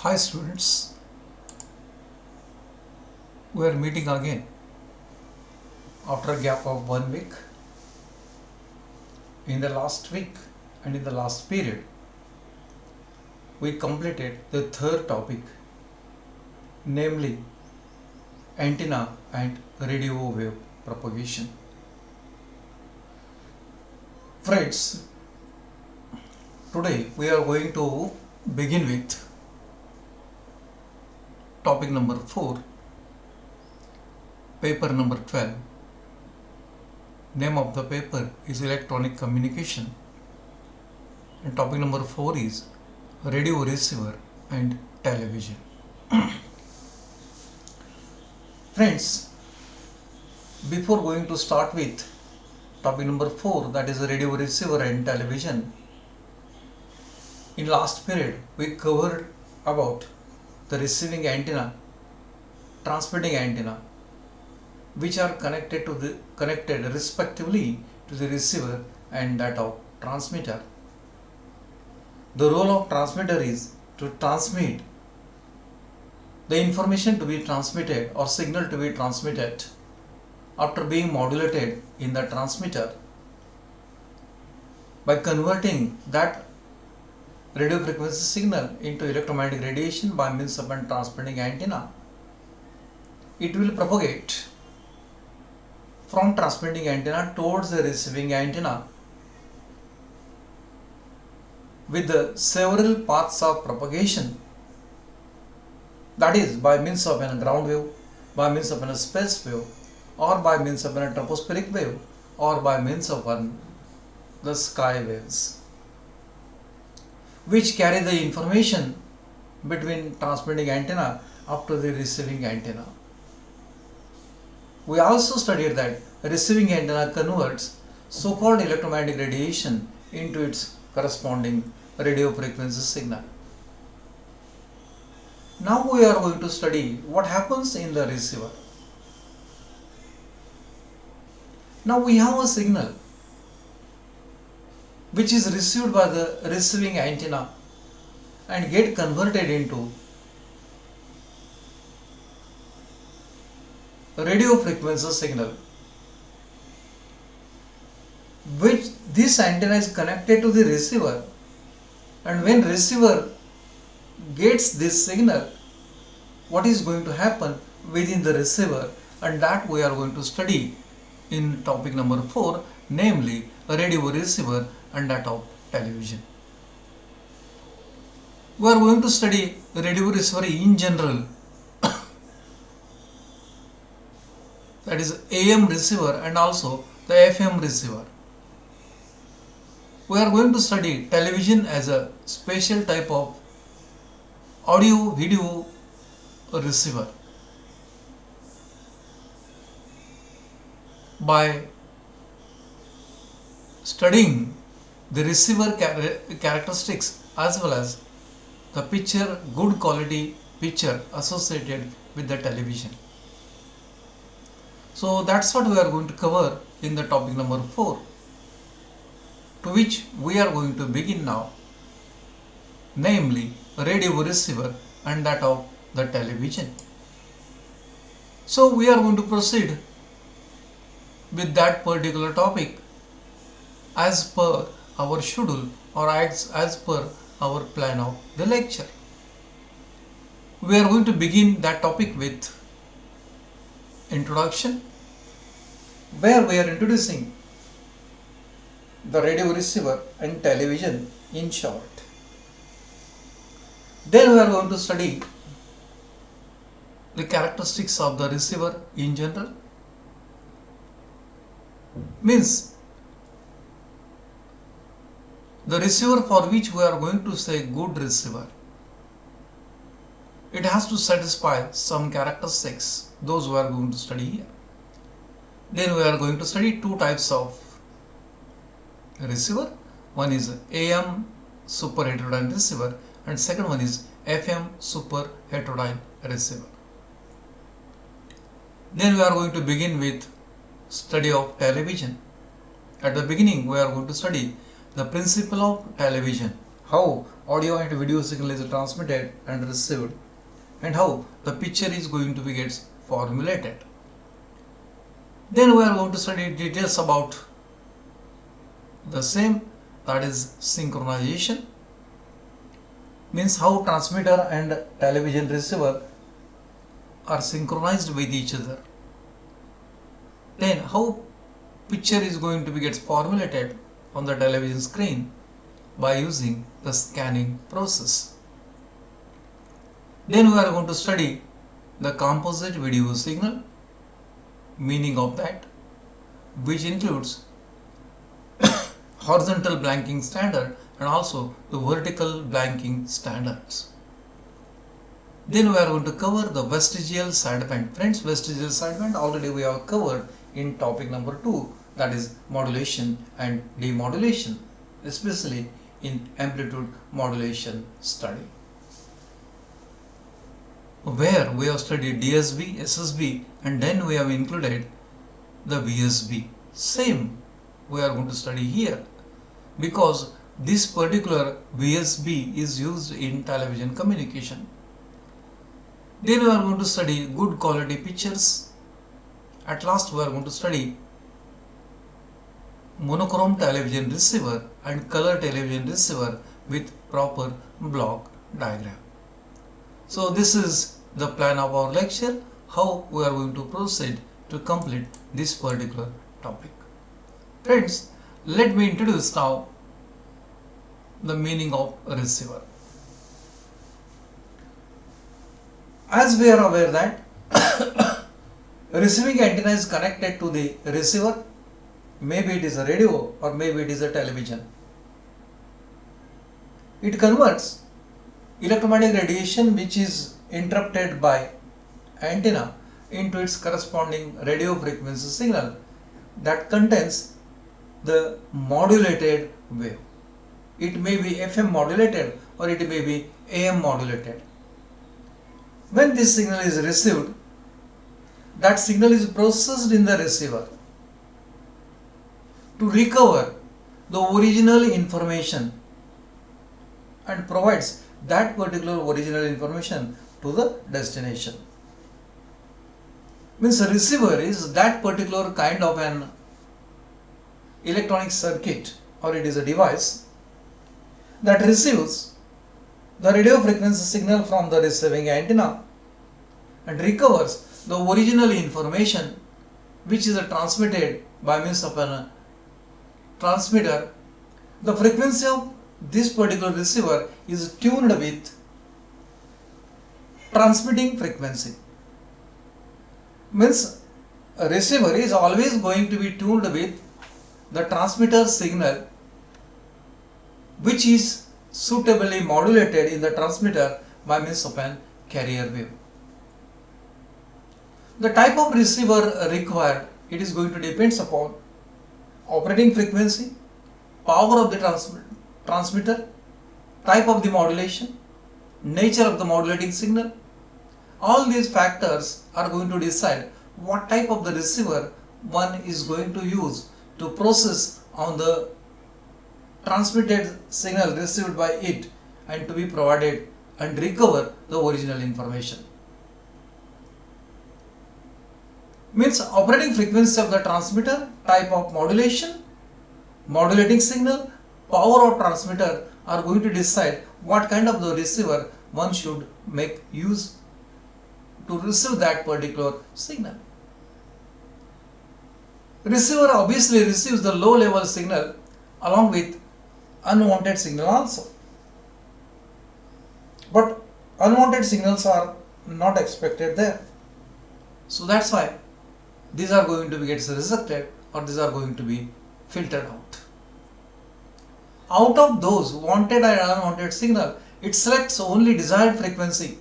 Hi students, we are meeting again after a gap of 1 week. In the last week and in the last period, we completed the third topic, namely antenna and radio wave propagation. Friends, today we are going to begin with topic number 4, paper number 12. Name of the paper is electronic communication, and topic number 4 is radio receiver and television. Friends, before going to start with topic number 4, that is radio receiver and television, in last period we covered about the receiving antenna, transmitting antenna, which are connected respectively to the receiver and that of transmitter. The role of transmitter is to transmit the information to be transmitted or signal to be transmitted after being modulated in the transmitter by converting that radio frequency signal into electromagnetic radiation by means of a transmitting antenna. It will propagate from transmitting antenna towards the receiving antenna with the several paths of propagation, that is by means of a ground wave, by means of a space wave, or by means of a tropospheric wave, or by means of the sky waves, which carry the information between transmitting antenna up to the receiving antenna. We also studied that receiving antenna converts so-called electromagnetic radiation into its corresponding radio frequency signal. Now we are going to study what happens in the receiver. Now we have a signal which is received by the receiving antenna and get converted into radio frequency signal, which this antenna is connected to the receiver, and when receiver gets this signal, what is going to happen within the receiver, and that we are going to study in topic number 4, namely radio receiver and that of television. We are going to study radio receiver in general, that is AM receiver and also the FM receiver. We are going to study television as a special type of audio video receiver. By studying the receiver characteristics as well as the picture, good quality picture associated with the television. So that's what we are going to cover in the topic number 4, to which we are going to begin now, namely radio receiver and that of the television. So we are going to proceed with that particular topic as per our schedule or as per our plan of the lecture. We are going to begin that topic with introduction, where we are introducing the radio receiver and television in short. Then we are going to study the characteristics of the receiver in general, means the receiver for which we are going to say good receiver, it has to satisfy some characteristics, those we are going to study here. Then we are going to study two types of receiver. One is AM super heterodyne receiver and second one is FM super heterodyne receiver. Then we are going to begin with study of television. At the beginning we are going to study the principle of television, how audio and video signal is transmitted and received, and how the picture is going to be gets formulated. Then we are going to study details about the same, that is synchronization, means how transmitter and television receiver are synchronized with each other. Then how picture is going to be gets formulated on the television screen by using the scanning process. Then we are going to study the composite video signal, meaning of that, which includes horizontal blanking standard and also the vertical blanking standards. Then we are going to cover the vestigial sideband. Friends, vestigial sideband already we have covered in topic number 2, that is modulation and demodulation, especially in amplitude modulation study, where we have studied DSB, SSB, and then we have included the VSB. Same we are going to study here, because this particular VSB is used in television communication. Then we are going to study good quality pictures. At last we are going to study monochrome television receiver and color television receiver with proper block diagram. So this is the plan of our lecture, how we are going to proceed to complete this particular topic. Friends, let me introduce now the meaning of a receiver. As we are aware that a receiving antenna is connected to the receiver, maybe it is a radio or maybe it is a television. It converts electromagnetic radiation which is interrupted by antenna into its corresponding radio frequency signal that contains the modulated wave. It may be FM modulated or it may be AM modulated. When this signal is received, that signal is processed in the receiver to recover the original information and provides that particular original information to the destination. Means a receiver is that particular kind of an electronic circuit, or it is a device that receives the radio frequency signal from the receiving antenna and recovers the original information which is transmitted by means of a transmitter. The frequency of this particular receiver is tuned with transmitting frequency. Means a receiver is always going to be tuned with the transmitter signal which is suitably modulated in the transmitter by means of an carrier wave. The type of receiver required, it is going to depend upon operating frequency, power of the transmitter, type of the modulation, nature of the modulating signal. All these factors are going to decide what type of the receiver one is going to use to process on the transmitted signal received by it and to be provided and recover the original information. Means operating frequency of the transmitter, type of modulation, modulating signal, power of transmitter are going to decide what kind of the receiver one should make use to receive that particular signal. Receiver obviously receives the low level signal along with unwanted signal also. But unwanted signals are not expected there. So that's why these are going to be gets rejected or these are going to be filtered out. Out of those wanted and unwanted signal, it selects only desired frequency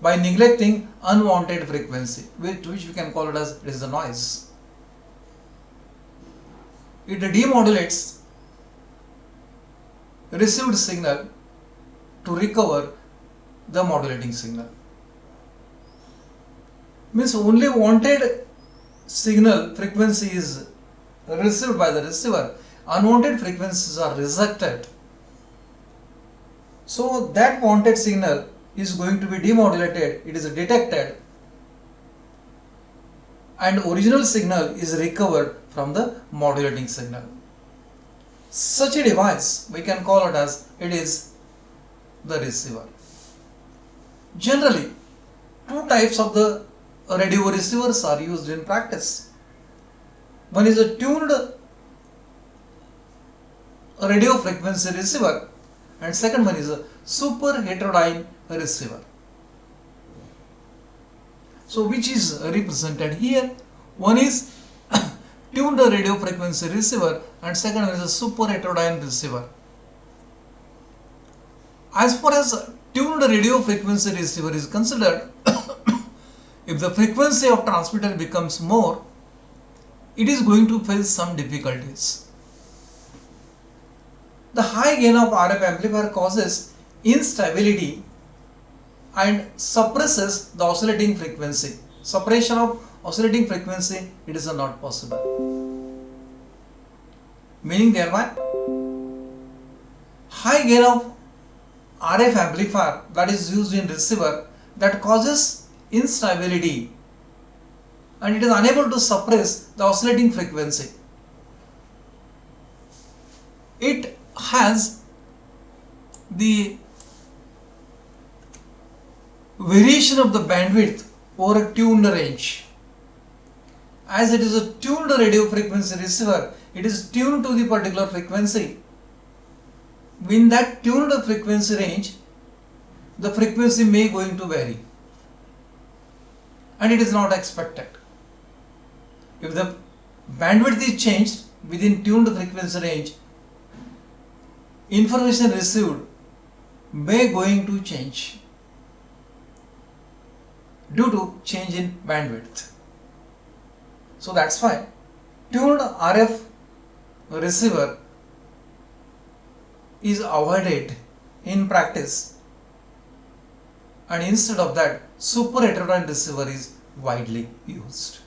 by neglecting unwanted frequency, which we can call it as it is the noise. It demodulates received signal to recover the modulating signal. Means only wanted signal frequency is received by the receiver, unwanted frequencies are rejected So that wanted signal is going to be demodulated, it is detected, and original signal is recovered from the modulating signal. Such a device we can call it as it is the receiver. Generally, two types of the radio receivers are used in practice. One is a tuned radio frequency receiver and second one is a super heterodyne receiver. So which is represented here? One is tuned radio frequency receiver and second one is a super heterodyne receiver. As far as tuned radio frequency receiver is considered, if the frequency of transmitter becomes more, it is going to face some difficulties. The high gain of RF amplifier causes instability and suppresses the oscillating frequency. Suppression of oscillating frequency, it is not possible. Meaning thereby, high gain of RF amplifier that is used in receiver that causes instability and it is unable to suppress the oscillating frequency. It has the variation of the bandwidth over a tuned range. As it is a tuned radio frequency receiver, it is tuned to the particular frequency. In that tuned frequency range, the frequency may going to vary and it is not expected. If the bandwidth is changed within tuned frequency range, information received may going to change due to change in bandwidth. So that's why tuned RF receiver is avoided in practice and instead of that super heterodyne receiver is widely used.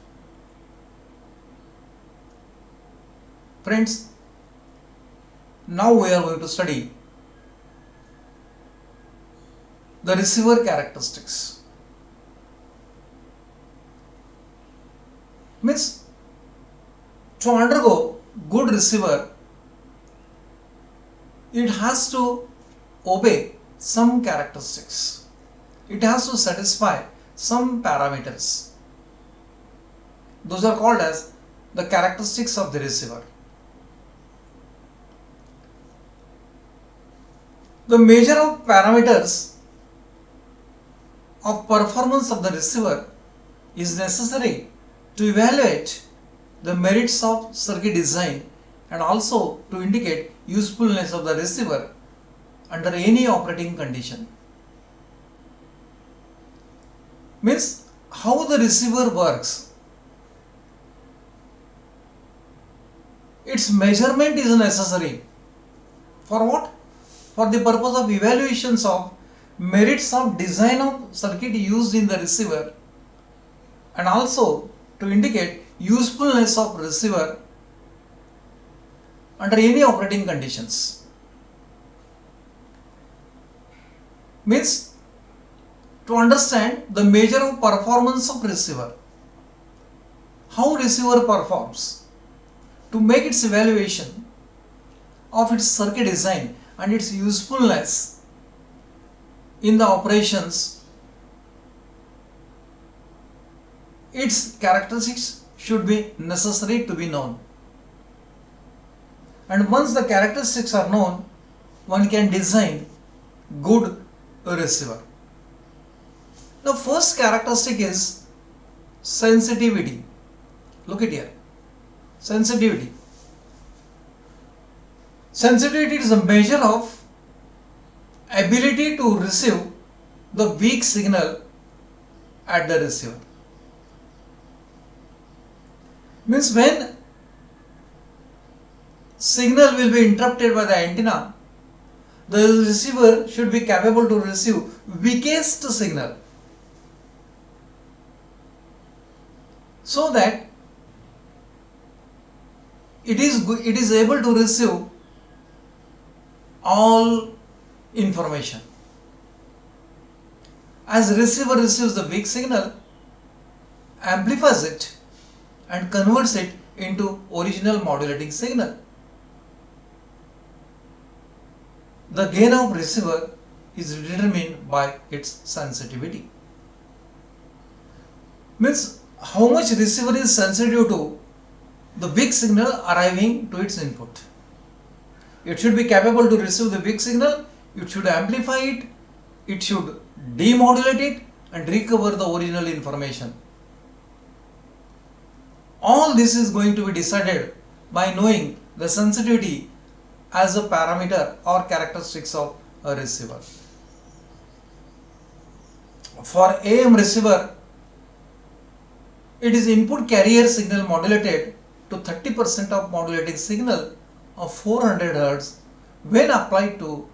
Friends, now we are going to study the receiver characteristics. Means to undergo good receiver, it has to obey some characteristics. It has to satisfy some parameters. Those are called as the characteristics of the receiver. The measure of parameters of performance of the receiver is necessary to evaluate the merits of circuit design and also to indicate usefulness of the receiver under any operating condition. Means how the receiver works. Its measurement is necessary. For what? For the purpose of evaluations of merits of design of circuit used in the receiver and also to indicate usefulness of receiver under any operating conditions. Means to understand the measure of performance of receiver, how receiver performs, to make its evaluation of its circuit design and its usefulness in the operations, its characteristics should be necessary to be known. And once the characteristics are known, one can design good receiver. The first characteristic is sensitivity. Look at here. Sensitivity. Sensitivity is a measure of ability to receive the weak signal at the receiver. Means when signal will be interrupted by the antenna, the receiver should be capable to receive weakest signal so that it is able to receive all information. As receiver receives the weak signal, amplifies it and converts it into original modulating signal. The gain of receiver is determined by its sensitivity. Means how much receiver is sensitive to the big signal arriving to its input. It should be capable to receive the big signal, it should amplify it, it should demodulate it and recover the original information. All this is going to be decided by knowing the sensitivity as a parameter or characteristics of a receiver. For AM receiver, it is input carrier signal modulated to 30% of modulating signal of 400 Hz when applied to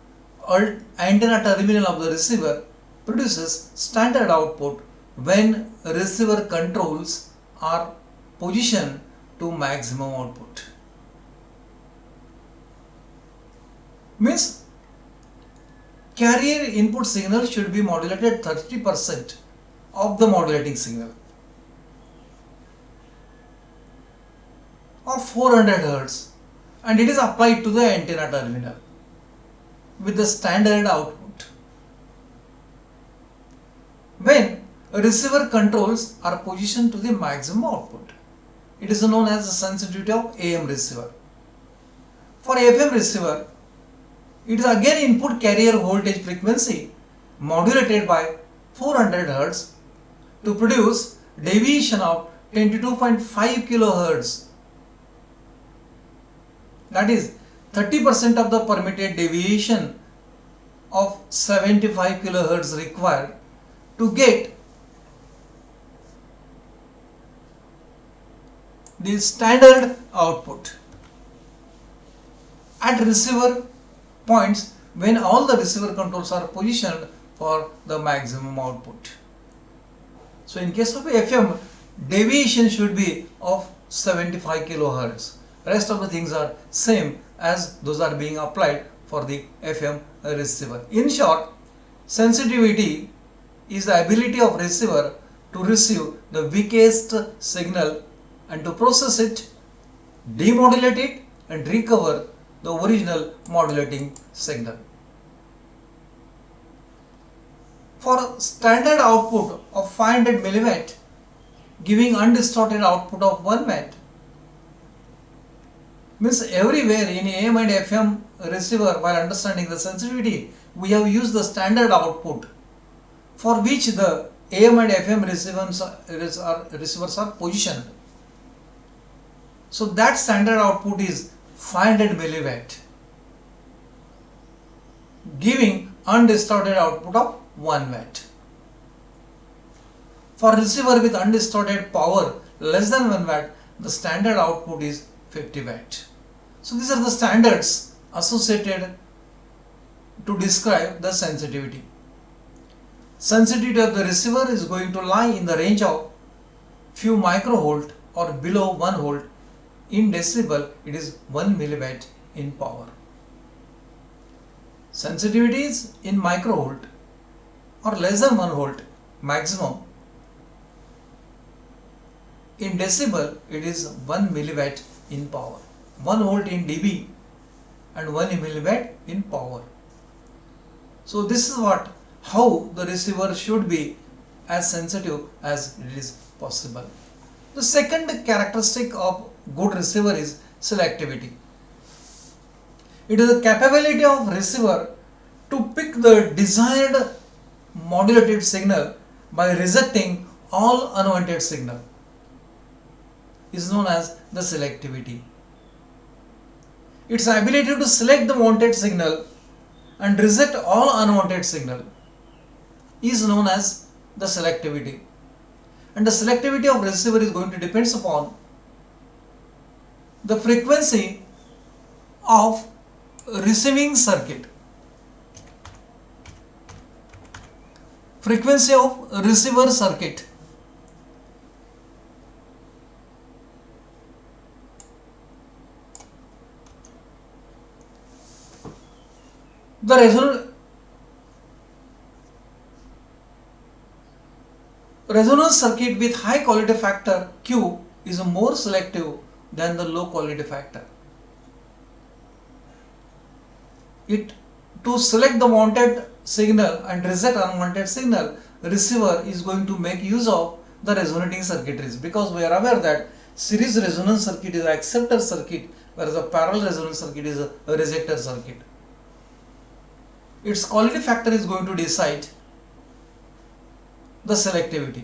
antenna terminal of the receiver produces standard output when receiver controls are positioned to maximum output. Means carrier input signal should be modulated 30% of the modulating signal of 400 Hz and it is applied to the antenna terminal with the standard output. When receiver controls are positioned to the maximum output, it is known as the sensitivity of AM receiver. For FM receiver, it is again input carrier voltage frequency modulated by 400 Hz to produce deviation of 22.5 kHz. That is 30% of the permitted deviation of 75 kHz required to get the standard output at receiver points when all the receiver controls are positioned for the maximum output. So in case of FM, deviation should be of 75 kHz. Rest of the things are same as those are being applied for the FM receiver. In short, sensitivity is the ability of receiver to receive the weakest signal and to process it, demodulate it and recover the original modulating signal. For standard output of 500 milliwatt giving undistorted output of 1 watt, means everywhere in AM and FM receiver, while understanding the sensitivity, we have used the standard output for which the AM and FM receivers are positioned. So that standard output is 500 milliwatt giving undistorted output of 1 watt. For receiver with undistorted power less than 1 watt, the standard output is 50 watt. So these are the standards associated to describe the sensitivity. Sensitivity of the receiver is going to lie in the range of few microvolt or below 1 volt. In decibel, it is 1 milliwatt in power. Sensitivity is in microvolt or less than 1 volt maximum. In decibel, it is 1 milliwatt in power. 1 volt in dB and 1 milliwatt in power. So this is how the receiver should be as sensitive as it is possible. The second characteristic of good receiver is selectivity. It is the capability of receiver to pick the desired modulated signal by rejecting all unwanted signal is known as the selectivity. Its ability to select the wanted signal and reject all unwanted signal is known as the selectivity. And the selectivity of receiver is going to depend upon the frequency of receiving circuit. Frequency of receiver circuit. The resonance circuit with high quality factor Q is more selective than the low quality factor. It to select the wanted signal and reject unwanted signal, receiver is going to make use of the resonating circuitries, because we are aware that series resonance circuit is an acceptor circuit, whereas a parallel resonance circuit is a rejector circuit. Its quality factor is going to decide the selectivity.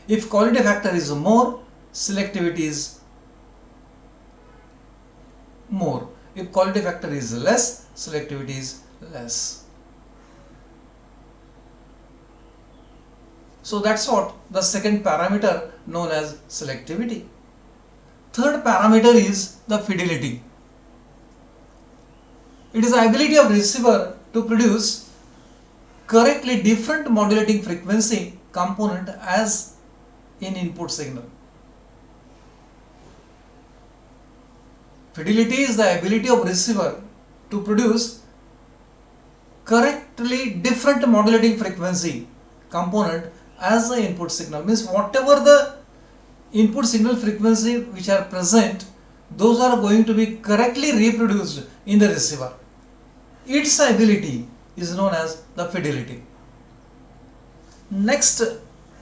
If quality factor is more, selectivity is more. If quality factor is less, selectivity is less. So that's what the second parameter known as selectivity. Third parameter is the fidelity. It is the ability of receiver to produce correctly different modulating frequency component as in input signal. Fidelity is the ability of receiver to produce correctly different modulating frequency component as the input signal. Means whatever the input signal frequency which are present, those are going to be correctly reproduced in the receiver. Its ability is known as the fidelity. Next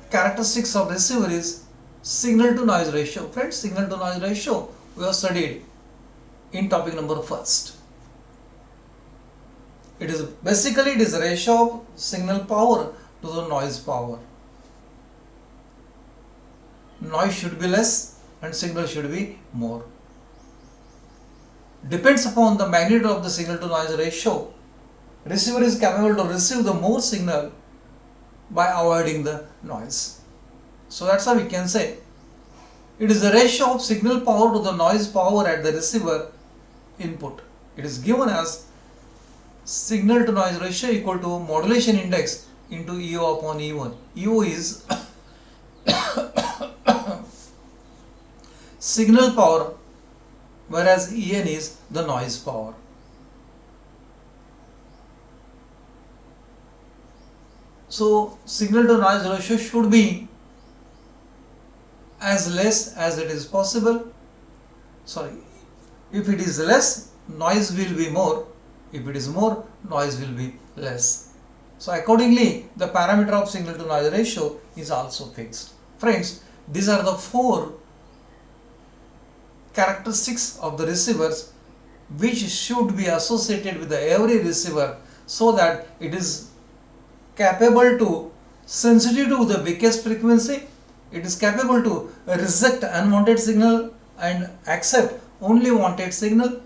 characteristics of receiver is signal to noise ratio. Friends, signal to noise ratio we have studied in topic number first. It is basically it is a ratio of signal power to the noise power. Noise should be less and signal should be more. Depends upon the magnitude of the signal to noise ratio. Receiver is capable to receive the more signal by avoiding the noise. So that's how we can say it is the ratio of signal power to the noise power at the receiver input. It is given as signal to noise ratio equal to modulation index into EO upon E1. EO is signal power, whereas En is the noise power. So signal to noise ratio should be as less as it is possible. If it is less, noise will be more. If it is more, noise will be less. So accordingly, the parameter of signal to noise ratio is also fixed. Friends, these are the four characteristics of the receivers which should be associated with every receiver, so that it is capable to sensitive to the weakest frequency, it is capable to reject unwanted signal and accept only wanted signal.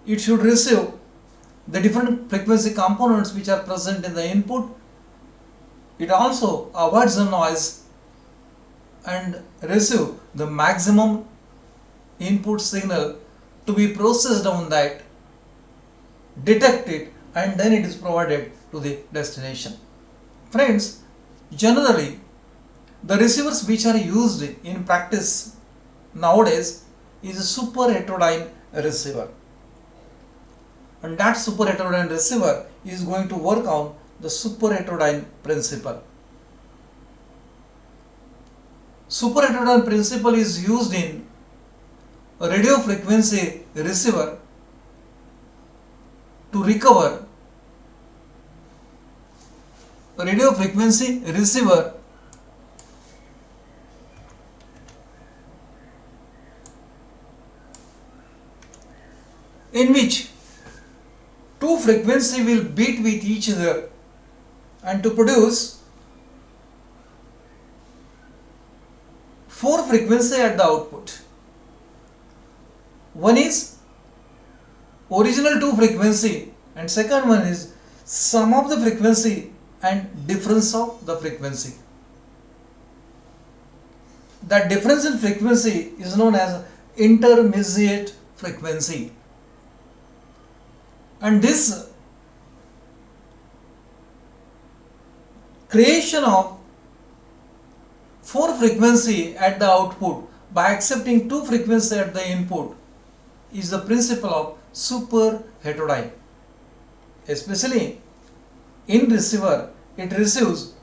It should receive the different frequency components which are present in the input. It also avoids the noise and receive the maximum input signal to be processed on that, detect it, and then it is provided to the destination. Friends, generally the receivers which are used in practice nowadays is a super heterodyne receiver, and that super heterodyne receiver is going to work on the super heterodyne principle. Super heterodyne principle is used in a radio frequency receiver to recover a radio frequency receiver in which two frequencies will beat with each other and to produce four frequencies at the output. One is original two frequency and second one is sum of the frequency and difference of the frequency. That difference in frequency is known as intermediate frequency, and this creation of four frequency at the output by accepting two frequency at the input is the principle of super heterodyne. Especially in receiver, it receives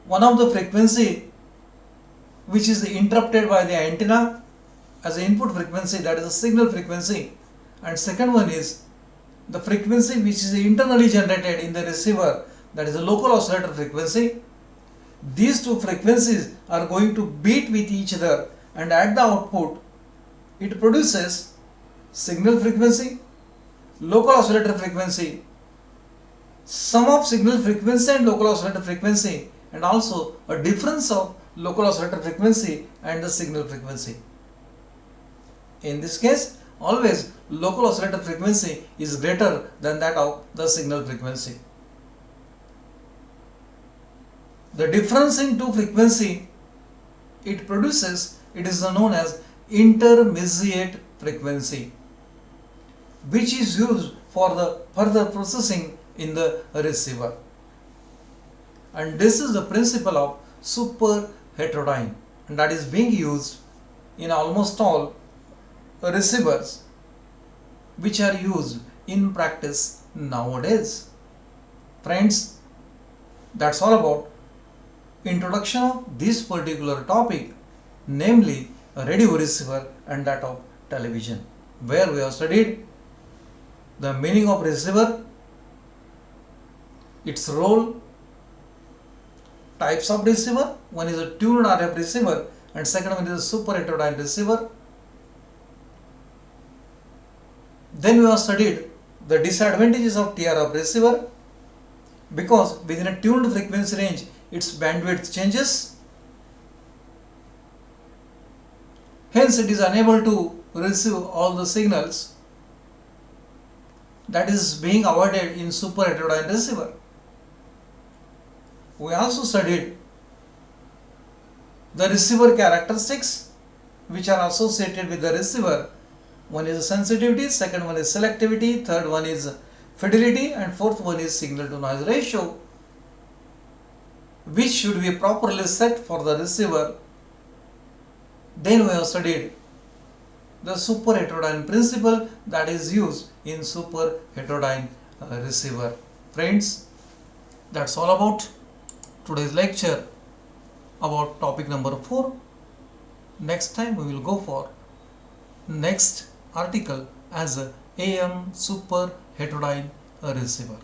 one of the frequency which is interrupted by the antenna as an input frequency, that is a signal frequency, and second one is the frequency which is internally generated in the receiver, that is a local oscillator frequency. These two frequencies are going to beat with each other, and at the output it produces signal frequency, local oscillator frequency, sum of signal frequency and local oscillator frequency, and also a difference of local oscillator frequency and the signal frequency. In this case, always local oscillator frequency is greater than that of the signal frequency. The difference in two frequency it produces, it is known as intermediate frequency, which is used for the further processing in the receiver. And this is the principle of super heterodyne, and that is being used in almost all receivers which are used in practice nowadays. Friends, that's all about introduction of this particular topic, namely a radio receiver and that of television, where we have studied the meaning of receiver, its role, types of receiver. One is a tuned RF receiver and second one is a super heterodyne receiver. Then we have studied the disadvantages of TRF receiver, because within a tuned frequency range its bandwidth changes, hence it is unable to receive all the signals that is being avoided in super heterodyne receiver. We also studied the receiver characteristics which are associated with the receiver. One is sensitivity, second one is selectivity, third one is fidelity, and fourth one is signal to noise ratio, which should be properly set for the receiver. Then we have studied the super heterodyne principle that is used in super heterodyne receiver. Friends, that's all about today's lecture about topic number 4. Next time we will go for next article as a AM super heterodyne receiver.